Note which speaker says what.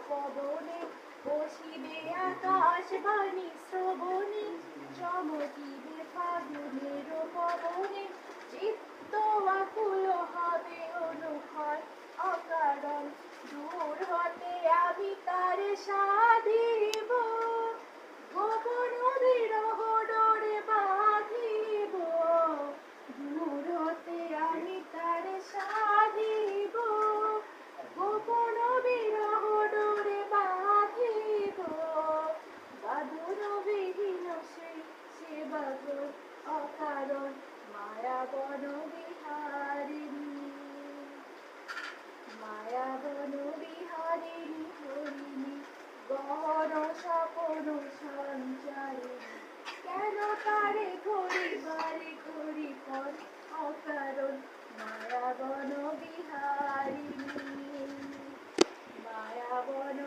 Speaker 1: পবনে বসিবে আকাশ বাণী শ্রবণে চমকিবে ফাগুনের পবনে চিত্ত আকুল হবে অনুক্ষণ অকারণ দূর হতে আমি তার সাধিব গোপন বিরহ ডোরে বাঁধিব দূর হতে আমি তার সাধিব গোপন বিরহ ডোরে বাঁধিব বাঁধন বিহীন সেই সেবাগর অকারণ মায়া বন বিহারিণী মায়া বন বিহারিণী হরিণী গহন স্বপন সঞ্চারিণী কেন তারে করিবারে করি পর অকারণ মায়া বন বিহারিণী মায়া বন